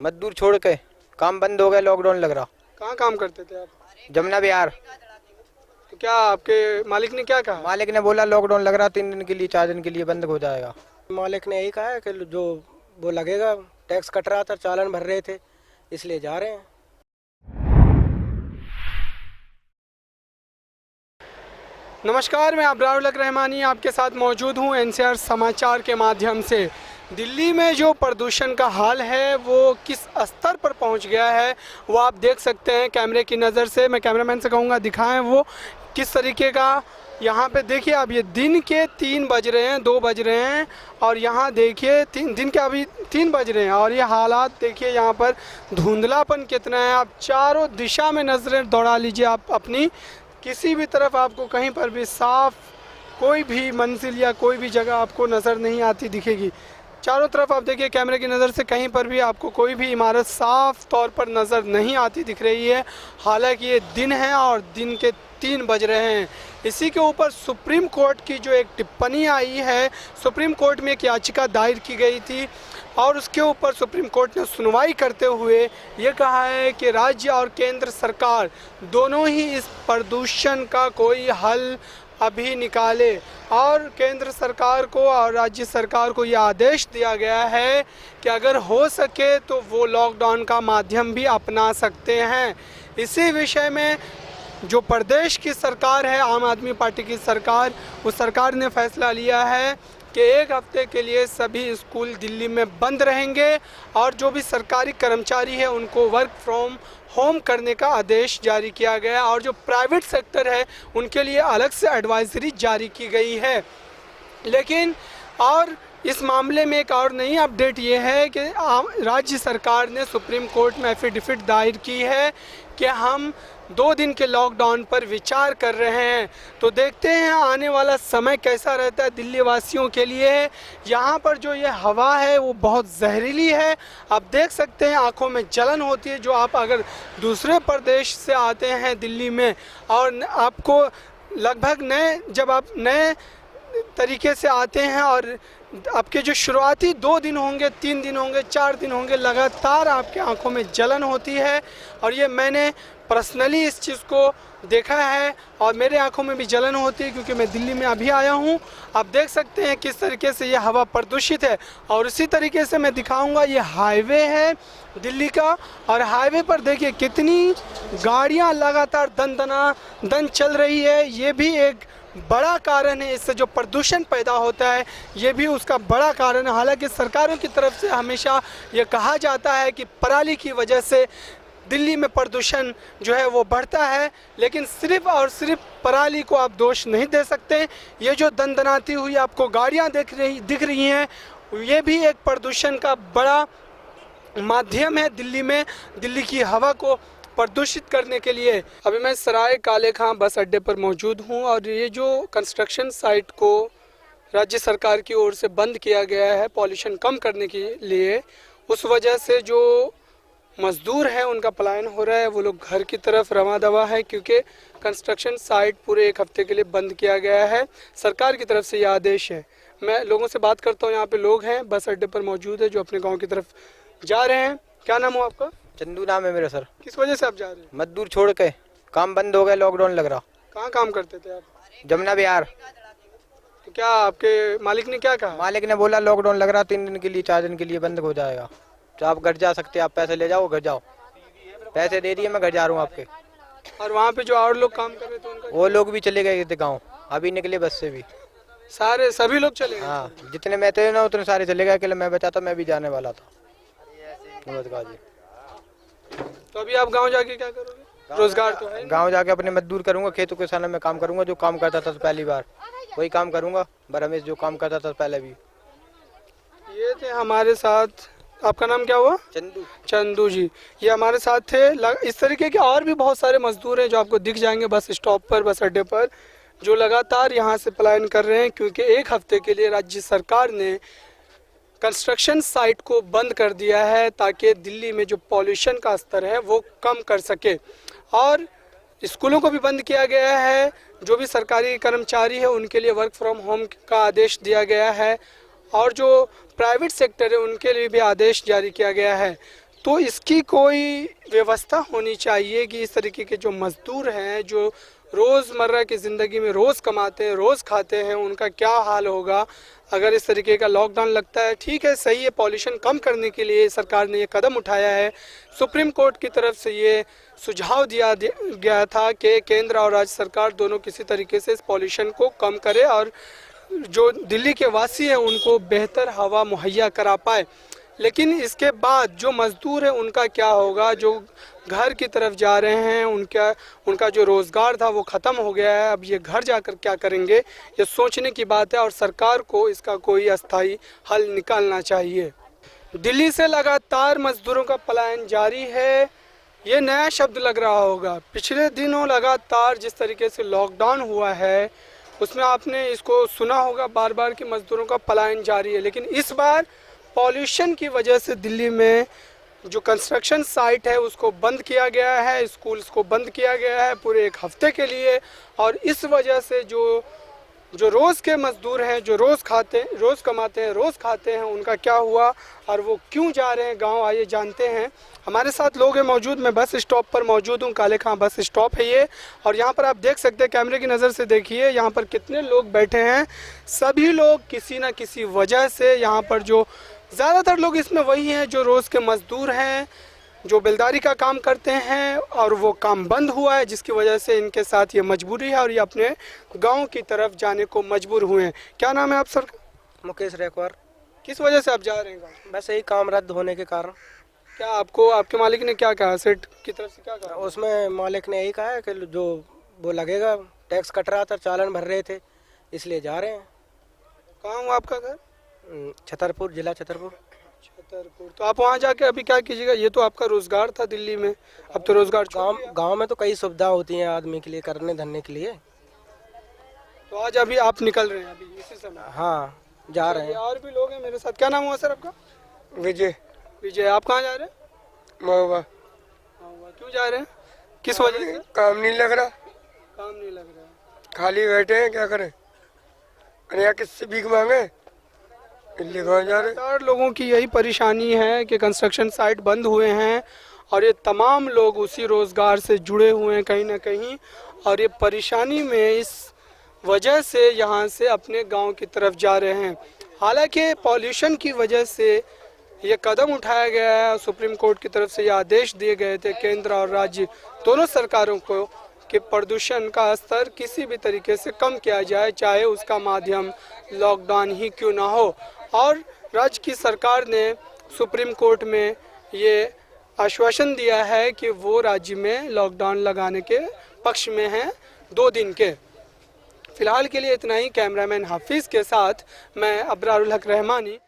मजदूर छोड़ के काम बंद हो गया, लॉकडाउन लग रहा। कहाँ काम करते थे आप? जमुना विहार। तो क्या आपके मालिक ने क्या कहा? मालिक ने बोला लॉकडाउन लग रहा, 3 दिन के लिए 4 दिन के लिए बंद हो जाएगा। मालिक ने यही कहा है कि जो वो लगेगा, टैक्स कट रहा था, चालान भर रहे थे, इसलिए जा रहे हैं। नमस्कार, मैं अब्रारुल हक रहमानी आपके साथ मौजूद हूँ एनसीआर समाचार के माध्यम से। दिल्ली में जो प्रदूषण का हाल है वो किस स्तर पर पहुँच गया है वो आप देख सकते हैं कैमरे की नज़र से। मैं कैमरामैन से कहूँगा दिखाएं वो किस तरीके का। यहाँ पे देखिए अब ये दिन के 3 बज रहे हैं, 2 बज रहे हैं और यहाँ देखिए दिन के अभी 3 बज रहे हैं और ये हालात देखिए, यहाँ पर धुंधलापन कितना है। आप चारों दिशा में नज़रें दौड़ा लीजिए आप अपनी, किसी भी तरफ आपको कहीं पर भी साफ कोई भी मंजिल या कोई भी जगह आपको नज़र नहीं आती दिखेगी। चारों तरफ आप देखिए कैमरे की नज़र से, कहीं पर भी आपको कोई भी इमारत साफ तौर पर नज़र नहीं आती दिख रही है। हालांकि ये दिन है और दिन के 3 बज रहे हैं। इसी के ऊपर सुप्रीम कोर्ट की जो एक टिप्पणी आई है, सुप्रीम कोर्ट में एक याचिका दायर की गई थी और उसके ऊपर सुप्रीम कोर्ट ने सुनवाई करते हुए ये कहा है कि राज्य और केंद्र सरकार दोनों ही इस प्रदूषण का कोई हल अभी निकाले। और केंद्र सरकार को और राज्य सरकार को ये आदेश दिया गया है कि अगर हो सके तो वो लॉकडाउन का माध्यम भी अपना सकते हैं। इसी विषय में जो प्रदेश की सरकार है, आम आदमी पार्टी की सरकार, उस सरकार ने फैसला लिया है कि 1 हफ्ते के लिए सभी स्कूल दिल्ली में बंद रहेंगे और जो भी सरकारी कर्मचारी है उनको वर्क फ्रॉम होम करने का आदेश जारी किया गया और जो प्राइवेट सेक्टर है उनके लिए अलग से एडवाइजरी जारी की गई है। लेकिन और इस मामले में एक और नई अपडेट ये है कि राज्य सरकार ने सुप्रीम कोर्ट में एफिडेविट दायर की है कि हम 2 दिन के लॉकडाउन पर विचार कर रहे हैं। तो देखते हैं आने वाला समय कैसा रहता है दिल्ली वासियों के लिए। यहाँ पर जो ये हवा है वो बहुत जहरीली है, आप देख सकते हैं, आंखों में जलन होती है। जो आप अगर दूसरे प्रदेश से आते हैं दिल्ली में और आपको लगभग जब आप नए तरीके से आते हैं और आपके जो शुरुआती 2 दिन होंगे, 3 दिन होंगे, 4 दिन होंगे, लगातार आपके आंखों में जलन होती है और ये मैंने पर्सनली इस चीज़ को देखा है और मेरे आंखों में भी जलन होती है क्योंकि मैं दिल्ली में अभी आया हूँ। आप देख सकते हैं किस तरीके से ये हवा प्रदूषित है और इसी तरीके से मैं दिखाऊंगा, ये हाईवे है दिल्ली का और हाईवे पर देखिए कितनी गाड़ियाँ लगातार दन चल रही है। ये भी एक बड़ा कारण है, इससे जो प्रदूषण पैदा होता है ये भी उसका बड़ा कारण है। हालांकि सरकारों की तरफ से हमेशा ये कहा जाता है कि पराली की वजह से दिल्ली में प्रदूषण जो है वो बढ़ता है, लेकिन सिर्फ और सिर्फ पराली को आप दोष नहीं दे सकते। ये जो दनदनाती हुई आपको गाड़ियाँ दिख रही हैं ये भी एक प्रदूषण का बड़ा माध्यम है दिल्ली में, दिल्ली की हवा को प्रदूषित करने के लिए। अभी मैं सराय काले खां बस अड्डे पर मौजूद हूं और ये जो कंस्ट्रक्शन साइट को राज्य सरकार की ओर से बंद किया गया है पॉल्यूशन कम करने के लिए, उस वजह से जो मज़दूर हैं उनका पलायन हो रहा है। वो लोग घर की तरफ रवा दवा है क्योंकि कंस्ट्रक्शन साइट पूरे 1 हफ्ते के लिए बंद किया गया है। सरकार की तरफ से ये आदेश है। मैं लोगों से बात करता हूँ, यहाँ पे लोग हैं बस अड्डे पर मौजूद है जो अपने गाँव की तरफ जा रहे हैं। क्या नाम हो आपका? चंदू नाम है मेरा सर। किस वजह से आप जा रहे हैं? मजदूर छोड़ के काम बंद हो गया, लॉकडाउन लग रहा। कहाँ काम करते थे आप? जमुना विहार। तो क्या आपके मालिक ने क्या कहा? मालिक ने बोला लॉकडाउन लग रहा, 3 दिन के लिए 4 दिन के लिए बंद हो जाएगा, तो आप घर जा सकते हैं, आप पैसे ले जाओ, घर जाओ। पैसे दे दिए, मैं घर जा रहा हूँ आपके। और वहाँ पे जो और लोग काम कर रहे थे उनका? वो लोग भी चले गए थे गाँव, अभी निकले बस से भी। सभी लोग चले गए? हाँ, जितने मैं थे ना उतने सारे चले गए, अकेले मैं बचा था, मैं भी जाने वाला था। जी। तो अभी आप गांव जाके क्या करोगे? रोजगार तो है? गांव जाके अपने मजदूर करूंगा, खेतों किसानों में काम करूंगा, जो काम करता था पहली बार वही काम करूंगा, बरहमेश जो काम करता था पहले भी। ये थे हमारे साथ, आपका नाम क्या हुआ? चंदू जी। ये हमारे साथ थे। इस तरीके के और भी बहुत सारे मजदूर हैं जो आपको दिख जाएंगे बस स्टॉप पर, बस अड्डे पर, जो लगातार यहाँ से पलायन कर रहे हैं क्योंकि 1 हफ्ते के लिए राज्य सरकार ने कंस्ट्रक्शन साइट को बंद कर दिया है ताकि दिल्ली में जो पॉल्यूशन का स्तर है वो कम कर सके। और स्कूलों को भी बंद किया गया है, जो भी सरकारी कर्मचारी है उनके लिए वर्क फ्रॉम होम का आदेश दिया गया है और जो प्राइवेट सेक्टर है उनके लिए भी आदेश जारी किया गया है। तो इसकी कोई व्यवस्था होनी चाहिए कि इस तरीके के जो मज़दूर हैं, जो रोज़मर्रा की ज़िंदगी में रोज़ कमाते हैं, रोज़ खाते हैं, उनका क्या हाल होगा अगर इस तरीके का लॉकडाउन लगता है। ठीक है, सही है, पॉल्यूशन कम करने के लिए सरकार ने ये कदम उठाया है। सुप्रीम कोर्ट की तरफ से ये सुझाव दिया गया था कि केंद्र और राज्य सरकार दोनों किसी तरीके से इस पॉल्यूशन को कम करे और जो दिल्ली के वासी हैं उनको बेहतर हवा मुहैया करा पाए। लेकिन इसके बाद जो मज़दूर है उनका क्या होगा, जो घर की तरफ जा रहे हैं, उनका जो रोज़गार था वो ख़त्म हो गया है। अब ये घर जाकर क्या करेंगे, ये सोचने की बात है और सरकार को इसका कोई अस्थायी हल निकालना चाहिए। दिल्ली से लगातार मज़दूरों का पलायन जारी है। ये नया शब्द लग रहा होगा। पिछले दिनों लगातार जिस तरीके से लॉकडाउन हुआ है उसमें आपने इसको सुना होगा बार बार कि मज़दूरों का पलायन जारी है। लेकिन इस बार पॉल्यूशन की वजह से दिल्ली में जो कंस्ट्रक्शन साइट है उसको बंद किया गया है, स्कूल्स को बंद किया गया है पूरे एक हफ्ते के लिए। और इस वजह से जो रोज़ के मज़दूर हैं, जो रोज़ कमाते हैं, रोज़ खाते हैं, उनका क्या हुआ और वो क्यों जा रहे हैं गांव, आइए जानते हैं। हमारे साथ लोग हैं मौजूद। मैं बस स्टॉप पर मौजूद हूँ, काले खां बस स्टॉप है ये। और यहाँ पर आप देख सकते हैं, कैमरे की नज़र से देखिए यहाँ पर कितने लोग बैठे हैं। सभी लोग किसी न किसी वजह से यहाँ पर, जो ज़्यादातर लोग इसमें वही हैं जो रोज़ के मज़दूर हैं, जो बेलदारी का काम करते हैं और वो काम बंद हुआ है जिसकी वजह से इनके साथ ये मजबूरी है और ये अपने गांव की तरफ जाने को मजबूर हुए हैं। क्या नाम है आप सर? मुकेश रेकवार। किस वजह से आप जा रहे हैं गाँव? बस यही काम रद्द होने के कारण। क्या आपके मालिक ने क्या कहा, सेठ की तरफ से क्या कहा? उसमें मालिक ने यही कहा है कि जो वो लगेगा, टैक्स कट रहा था, चालान भर रहे थे, इसलिए जा रहे हैं। कहाँ हुआ आपका घर? छतरपुर, जिला छतरपुर। छतरपुर। तो आप वहाँ जाके अभी क्या कीजिएगा? ये तो आपका रोजगार था दिल्ली में, अब तो रोजगार गांव में तो कई सुविधा होती हैं आदमी के लिए, करने धरने के लिए। तो आज अभी आप निकल रहे हैं अभी इसी समय? हाँ, जा रहे हैं। और भी लोग हैं मेरे साथ। क्या नाम हुआ सर आपका? विजय। विजय। आप कहाँ जा रहे हैं? महुआ। क्यों जा रहे हैं, किस वजह से? काम नहीं लग रहा। काम नहीं लग रहा है। खाली बैठे हैं, क्या करें? अरे यार किससे भीख मांगे, इसलिए गाँव जा रहे। लगातार लोगों की यही परेशानी है कि कंस्ट्रक्शन साइट बंद हुए हैं और ये तमाम लोग उसी रोज़गार से जुड़े हुए हैं कहीं ना कहीं, और ये परेशानी में इस वजह से यहाँ से अपने गांव की तरफ जा रहे हैं। हालांकि पॉल्यूशन की वजह से ये कदम उठाया गया है और सुप्रीम कोर्ट की तरफ से ये आदेश दिए गए थे केंद्र और राज्य दोनों सरकारों को कि प्रदूषण का स्तर किसी भी तरीके से कम किया जाए, चाहे उसका माध्यम लॉकडाउन ही क्यों ना हो। और राज्य की सरकार ने सुप्रीम कोर्ट में ये आश्वासन दिया है कि वो राज्य में लॉकडाउन लगाने के पक्ष में हैं 2 दिन के। फिलहाल के लिए इतना ही। कैमरामैन हाफिज़ के साथ मैं अब्रारुल हक रहमानी।